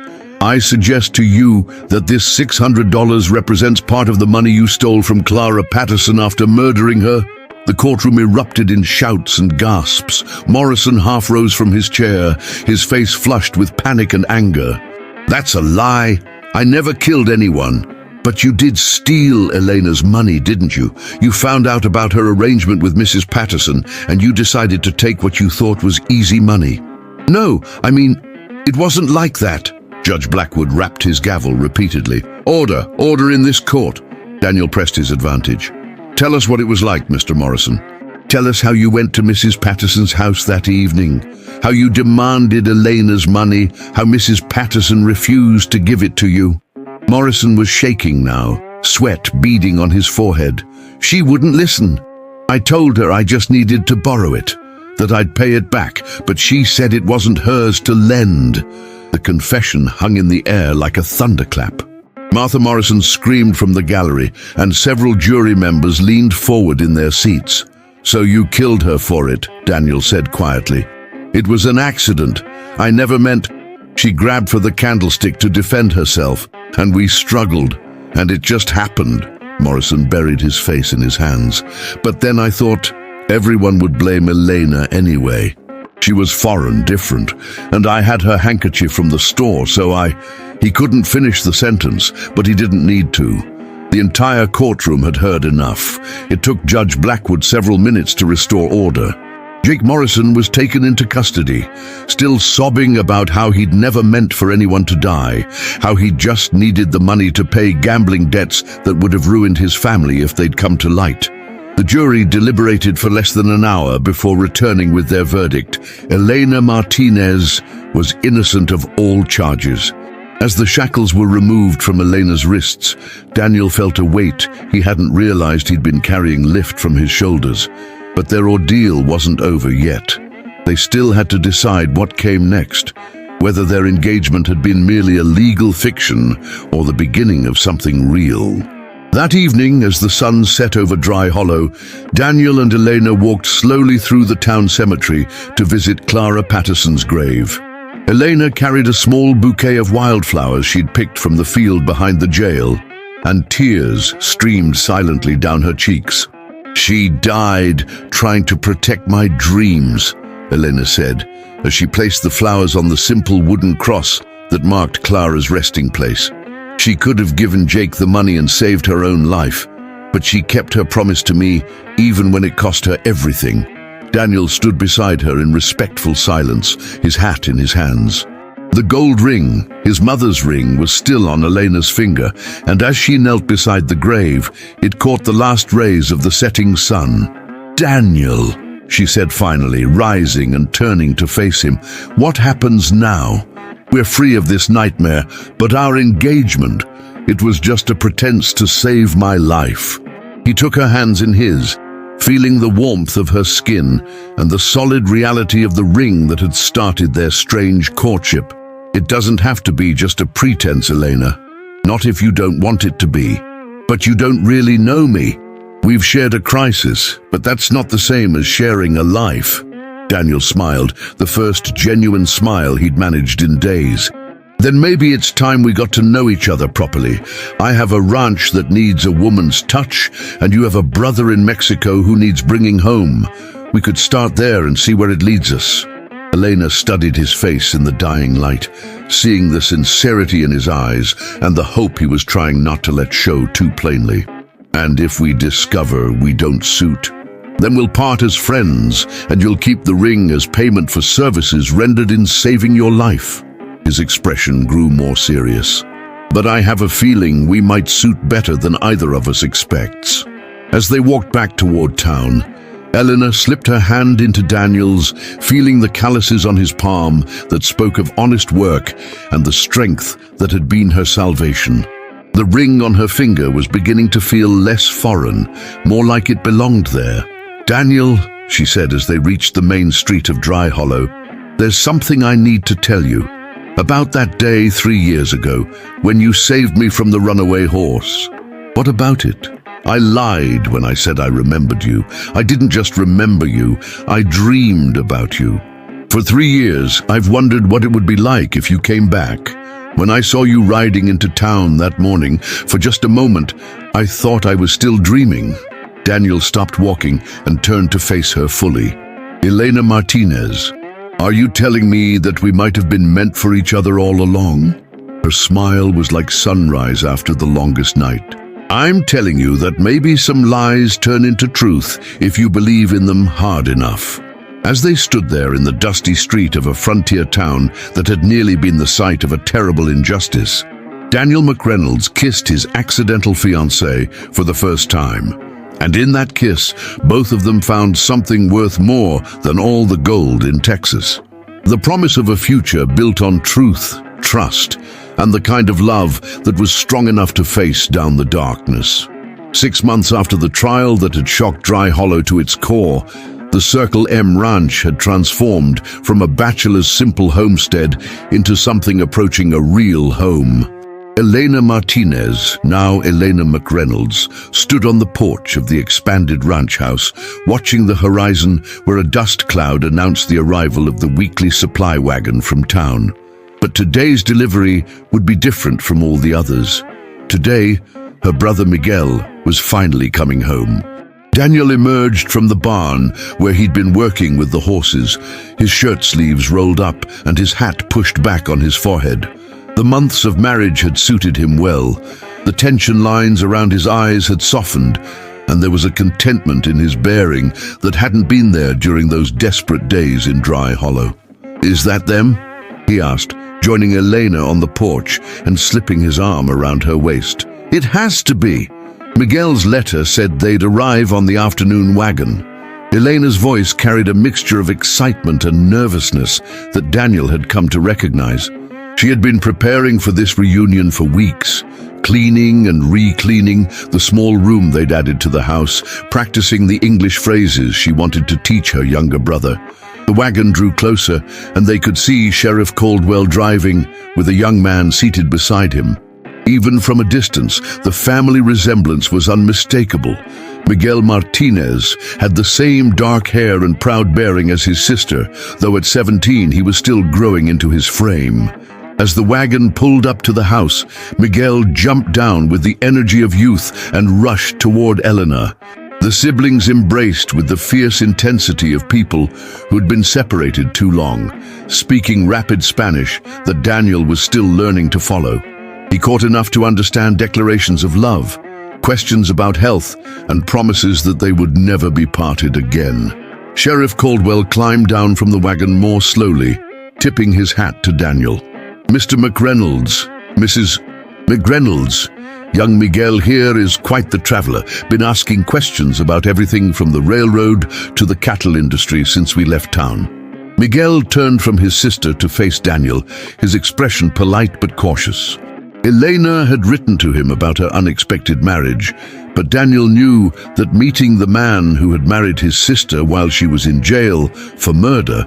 I suggest to you that this $600 represents part of the money you stole from Clara Patterson after murdering her. The courtroom erupted in shouts and gasps. Morrison half rose from his chair, his face flushed with panic and anger. That's a lie. I never killed anyone. But you did steal Elena's money, didn't you? You found out about her arrangement with Mrs. Patterson, and you decided to take what you thought was easy money. No, I mean, it wasn't like that. Judge Blackwood rapped his gavel repeatedly. Order, order in this court. Daniel pressed his advantage. Tell us what it was like, Mr. Morrison. Tell us how you went to Mrs. Patterson's house that evening, how you demanded Elena's money, how Mrs. Patterson refused to give it to you. Morrison was shaking now, sweat beading on his forehead. She wouldn't listen. I told her I just needed to borrow it, that I'd pay it back, but she said it wasn't hers to lend. The confession hung in the air like a thunderclap. Martha Morrison screamed from the gallery, and several jury members leaned forward in their seats. "So you killed her for it," Daniel said quietly. "It was an accident. I never meant—" She grabbed for the candlestick to defend herself, and we struggled, and it just happened. Morrison buried his face in his hands. "But then I thought everyone would blame Elena anyway. She was foreign, different, and I had her handkerchief from the store, so He couldn't finish the sentence, but he didn't need to. The entire courtroom had heard enough. It took Judge Blackwood several minutes to restore order. Jake Morrison was taken into custody, still sobbing about how he'd never meant for anyone to die, how he just needed the money to pay gambling debts that would have ruined his family if they'd come to light. The jury deliberated for less than an hour before returning with their verdict. Elena Martinez was innocent of all charges. As the shackles were removed from Elena's wrists, Daniel felt a weight he hadn't realized he'd been carrying lift from his shoulders. But their ordeal wasn't over yet. They still had to decide what came next, whether their engagement had been merely a legal fiction or the beginning of something real. That evening, as the sun set over Dry Hollow, Daniel and Elena walked slowly through the town cemetery to visit Clara Patterson's grave. Elena carried a small bouquet of wildflowers she'd picked from the field behind the jail, and tears streamed silently down her cheeks. "She died trying to protect my dreams," Elena said, as she placed the flowers on the simple wooden cross that marked Clara's resting place. "She could have given Jake the money and saved her own life, but she kept her promise to me even when it cost her everything." Daniel stood beside her in respectful silence, his hat in his hands. The gold ring, his mother's ring, was still on Elena's finger, and as she knelt beside the grave, it caught the last rays of the setting sun. "Daniel," she said finally, rising and turning to face him, "what happens now? We're free of this nightmare, but our engagement, it was just a pretense to save my life." He took her hands in his, feeling the warmth of her skin and the solid reality of the ring that had started their strange courtship. "It doesn't have to be just a pretense, Elena. Not if you don't want it to be. But you don't really know me. We've shared a crisis, but that's not the same as sharing a life." Daniel smiled, the first genuine smile he'd managed in days. "Then maybe it's time we got to know each other properly. I have a ranch that needs a woman's touch, and you have a brother in Mexico who needs bringing home. We could start there and see where it leads us." Elena studied his face in the dying light, seeing the sincerity in his eyes and the hope he was trying not to let show too plainly. "And if we discover we don't suit, then we'll part as friends, and you'll keep the ring as payment for services rendered in saving your life." His expression grew more serious. "But I have a feeling we might suit better than either of us expects." As they walked back toward town, Elena slipped her hand into Daniel's, feeling the calluses on his palm that spoke of honest work and the strength that had been her salvation. The ring on her finger was beginning to feel less foreign, more like it belonged there. "Daniel," she said as they reached the main street of Dry Hollow, "there's something I need to tell you. About that day 3 years ago, when you saved me from the runaway horse. What about it? I lied when I said I remembered you. I didn't just remember you, I dreamed about you. For 3 years, I've wondered what it would be like if you came back. When I saw you riding into town that morning, for just a moment, I thought I was still dreaming." Daniel stopped walking and turned to face her fully. "Elena Martinez, are you telling me that we might have been meant for each other all along?" Her smile was like sunrise after the longest night. "I'm telling you that maybe some lies turn into truth if you believe in them hard enough." As they stood there in the dusty street of a frontier town that had nearly been the site of a terrible injustice, Daniel McReynolds kissed his accidental fiancée for the first time. And in that kiss, both of them found something worth more than all the gold in Texas. The promise of a future built on truth, trust, and the kind of love that was strong enough to face down the darkness. 6 months after the trial that had shocked Dry Hollow to its core, the Circle M Ranch had transformed from a bachelor's simple homestead into something approaching a real home. Elena Martinez, now Elena McReynolds, stood on the porch of the expanded ranch house, watching the horizon where a dust cloud announced the arrival of the weekly supply wagon from town. But today's delivery would be different from all the others. Today, her brother Miguel was finally coming home. Daniel emerged from the barn where he'd been working with the horses, his shirt sleeves rolled up and his hat pushed back on his forehead. The months of marriage had suited him well. The tension lines around his eyes had softened, and there was a contentment in his bearing that hadn't been there during those desperate days in Dry Hollow. "Is that them?" he asked, joining Elena on the porch and slipping his arm around her waist. "It has to be. Miguel's letter said they'd arrive on the afternoon wagon." Elena's voice carried a mixture of excitement and nervousness that Daniel had come to recognize. She had been preparing for this reunion for weeks, cleaning and re-cleaning the small room they'd added to the house, practicing the English phrases she wanted to teach her younger brother. The wagon drew closer, and they could see Sheriff Caldwell driving, with a young man seated beside him. Even from a distance, the family resemblance was unmistakable. Miguel Martinez had the same dark hair and proud bearing as his sister, though at 17 he was still growing into his frame. As the wagon pulled up to the house, Miguel jumped down with the energy of youth and rushed toward Elena. The siblings embraced with the fierce intensity of people who'd been separated too long, speaking rapid Spanish that Daniel was still learning to follow. He caught enough to understand declarations of love, questions about health, and promises that they would never be parted again. Sheriff Caldwell climbed down from the wagon more slowly, tipping his hat to Daniel. "Mr. McReynolds, Mrs. McReynolds, young Miguel here is quite the traveler, been asking questions about everything from the railroad to the cattle industry since we left town." Miguel turned from his sister to face Daniel, his expression polite but cautious. Elena had written to him about her unexpected marriage, but Daniel knew that meeting the man who had married his sister while she was in jail for murder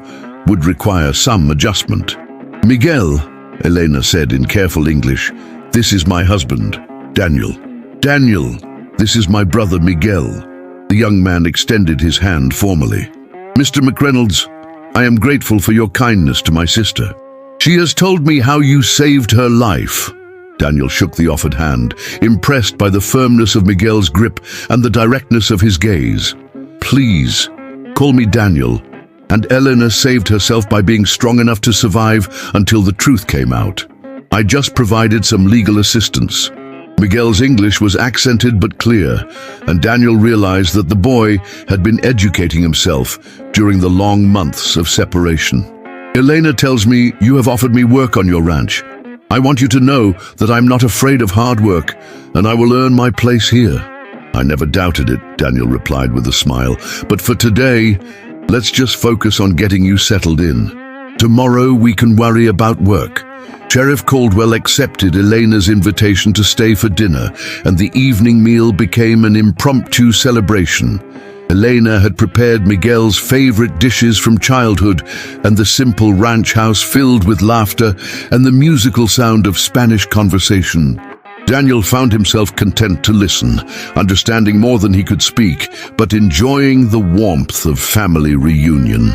would require some adjustment. "Miguel," Elena said in careful English, "this is my husband, Daniel. Daniel, this is my brother Miguel." The young man extended his hand formally. "Mr. McReynolds, I am grateful for your kindness to my sister. She has told me how you saved her life." Daniel shook the offered hand, impressed by the firmness of Miguel's grip and the directness of his gaze. "Please, call me Daniel." And Elena saved herself by being strong enough to survive until the truth came out. "I just provided some legal assistance." Miguel's English was accented but clear, and Daniel realized that the boy had been educating himself during the long months of separation. "Elena tells me you have offered me work on your ranch. I want you to know that I'm not afraid of hard work, and I will earn my place here." "I never doubted it," Daniel replied with a smile. "But for today, let's just focus on getting you settled in. Tomorrow we can worry about work." Sheriff Caldwell accepted Elena's invitation to stay for dinner, and the evening meal became an impromptu celebration. Elena had prepared Miguel's favorite dishes from childhood, and the simple ranch house filled with laughter and the musical sound of Spanish conversation. Daniel found himself content to listen, understanding more than he could speak, but enjoying the warmth of family reunion.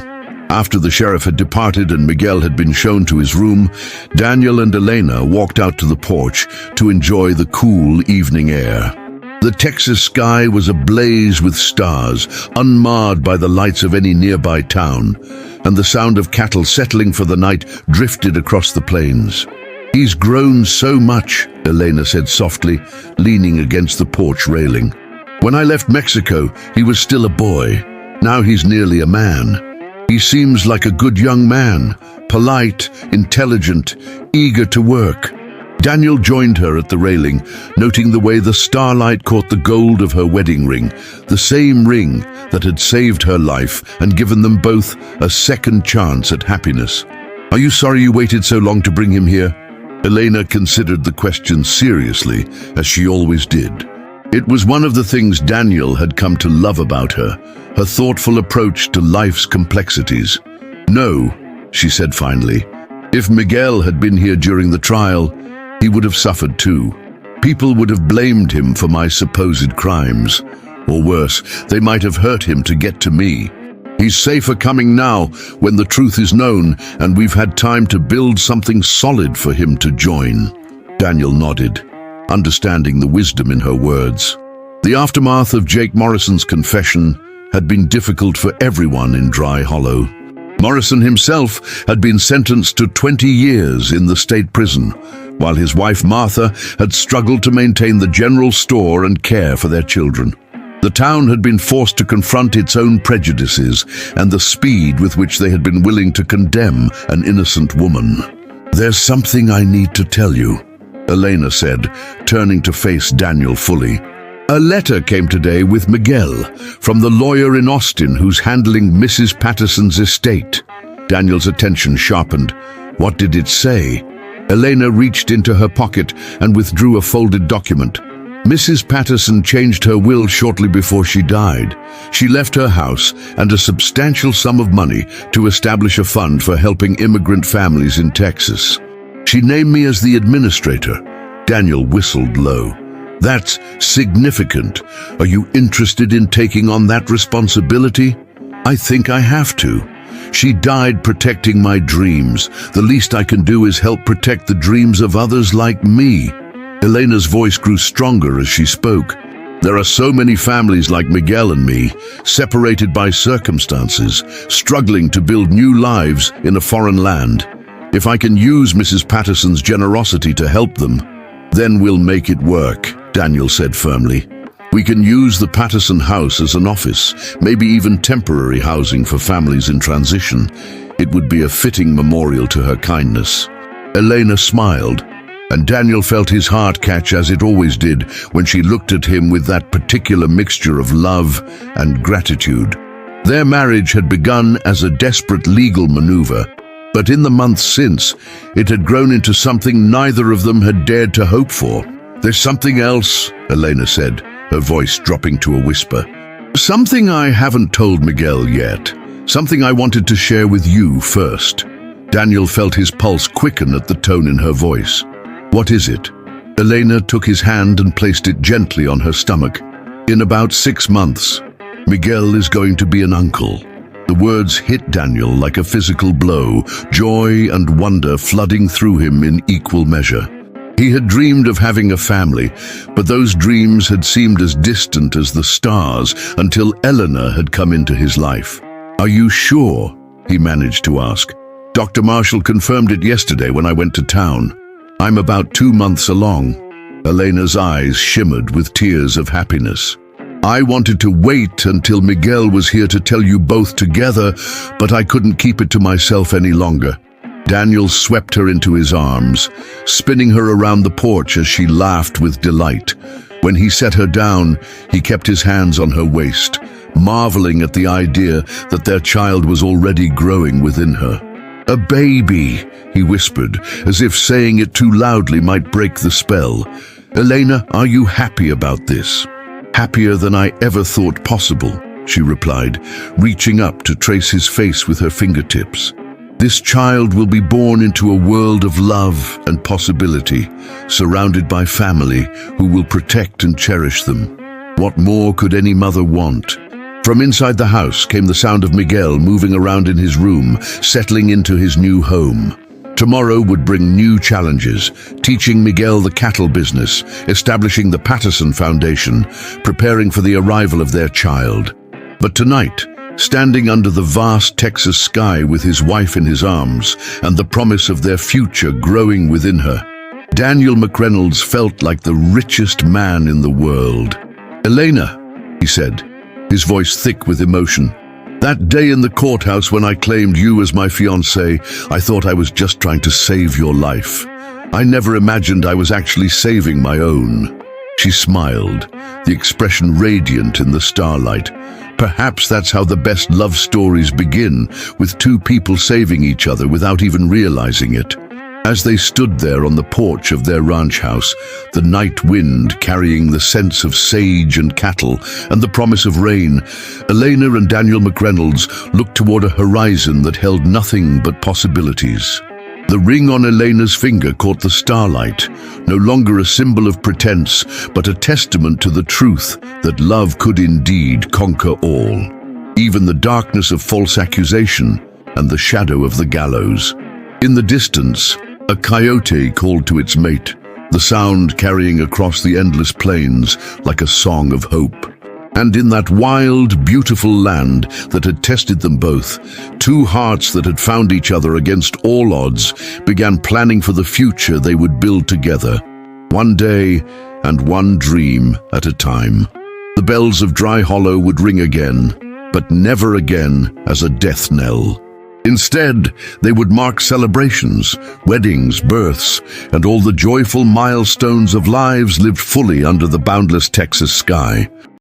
After the sheriff had departed and Miguel had been shown to his room, Daniel and Elena walked out to the porch to enjoy the cool evening air. The Texas sky was ablaze with stars, unmarred by the lights of any nearby town, and the sound of cattle settling for the night drifted across the plains. "He's grown so much," Elena said softly, leaning against the porch railing. "When I left Mexico, he was still a boy. Now he's nearly a man. He seems like a good young man, polite, intelligent, eager to work." Daniel joined her at the railing, noting the way the starlight caught the gold of her wedding ring, the same ring that had saved her life and given them both a second chance at happiness. "Are you sorry you waited so long to bring him here?" Elena considered the question seriously, as she always did. It was one of the things Daniel had come to love about her thoughtful approach to life's complexities. "No," she said finally. "If Miguel had been here during the trial, he would have suffered too. People would have blamed him for my supposed crimes. Or worse, they might have hurt him to get to me. He's safer coming now when the truth is known and we've had time to build something solid for him to join. Daniel nodded, understanding the wisdom in her words. The aftermath of Jake Morrison's confession had been difficult for everyone in Dry Hollow. Morrison himself had been sentenced to 20 years in the state prison, while his wife Martha had struggled to maintain the general store and care for their children. The town had been forced to confront its own prejudices and the speed with which they had been willing to condemn an innocent woman. "There's something I need to tell you," Elena said, turning to face Daniel fully. "A letter came today with Miguel, from the lawyer in Austin who's handling Mrs. Patterson's estate." Daniel's attention sharpened. What did it say? Elena reached into her pocket and withdrew a folded document. Mrs. Patterson changed her will shortly before she died. She left her house and a substantial sum of money to establish a fund for helping immigrant families in Texas. She named me as the administrator. Daniel whistled low. "That's significant. Are you interested in taking on that responsibility?" "I think I have to. She died protecting my dreams. The least I can do is help protect the dreams of others like me." Elena's voice grew stronger as she spoke. "There are so many families like Miguel and me, separated by circumstances, struggling to build new lives in a foreign land. If I can use Mrs. Patterson's generosity to help them, then we'll make it work," Daniel said firmly. "We can use the Patterson house as an office, maybe even temporary housing for families in transition. It would be a fitting memorial to her kindness." Elena smiled, and Daniel felt his heart catch as it always did when she looked at him with that particular mixture of love and gratitude. Their marriage had begun as a desperate legal maneuver, but in the months since, it had grown into something neither of them had dared to hope for. "There's something else," Elena said, her voice dropping to a whisper. "Something I haven't told Miguel yet. Something I wanted to share with you first." Daniel felt his pulse quicken at the tone in her voice. "What is it?" Elena took his hand and placed it gently on her stomach. "In about 6 months, Miguel is going to be an uncle." The words hit Daniel like a physical blow, joy and wonder flooding through him in equal measure. He had dreamed of having a family, but those dreams had seemed as distant as the stars until Eleanor had come into his life. "Are you sure?" he managed to ask. "Dr. Marshall confirmed it yesterday when I went to town. I'm about 2 months along." Elena's eyes shimmered with tears of happiness. "I wanted to wait until Miguel was here to tell you both together, but I couldn't keep it to myself any longer." Daniel swept her into his arms, spinning her around the porch as she laughed with delight. When he set her down, he kept his hands on her waist, marveling at the idea that their child was already growing within her. "A baby," he whispered, as if saying it too loudly might break the spell. "Elena, are you happy about this?" "Happier than I ever thought possible," she replied, reaching up to trace his face with her fingertips. "This child will be born into a world of love and possibility, surrounded by family who will protect and cherish them. What more could any mother want?" From inside the house came the sound of Miguel moving around in his room, settling into his new home. Tomorrow would bring new challenges, teaching Miguel the cattle business, establishing the Patterson Foundation, preparing for the arrival of their child. But tonight, standing under the vast Texas sky with his wife in his arms and the promise of their future growing within her, Daniel McReynolds felt like the richest man in the world. "Elena," he said, his voice thick with emotion, "that day in the courthouse when I claimed you as my fiancé, I thought I was just trying to save your life. I never imagined I was actually saving my own." She smiled, the expression radiant in the starlight. Perhaps that's how the best love stories begin, with two people saving each other without even realizing it. As they stood there on the porch of their ranch house, the night wind carrying the scents of sage and cattle and the promise of rain, Elena and Daniel McReynolds looked toward a horizon that held nothing but possibilities. The ring on Elena's finger caught the starlight, no longer a symbol of pretense, but a testament to the truth that love could indeed conquer all, even the darkness of false accusation and the shadow of the gallows. In the distance, a coyote called to its mate, the sound carrying across the endless plains like a song of hope. And in that wild, beautiful land that had tested them both, two hearts that had found each other against all odds began planning for the future they would build together, one day and one dream at a time. The bells of Dry Hollow would ring again, but never again as a death knell. Instead, they would mark celebrations, weddings, births, and all the joyful milestones of lives lived fully under the boundless Texas sky.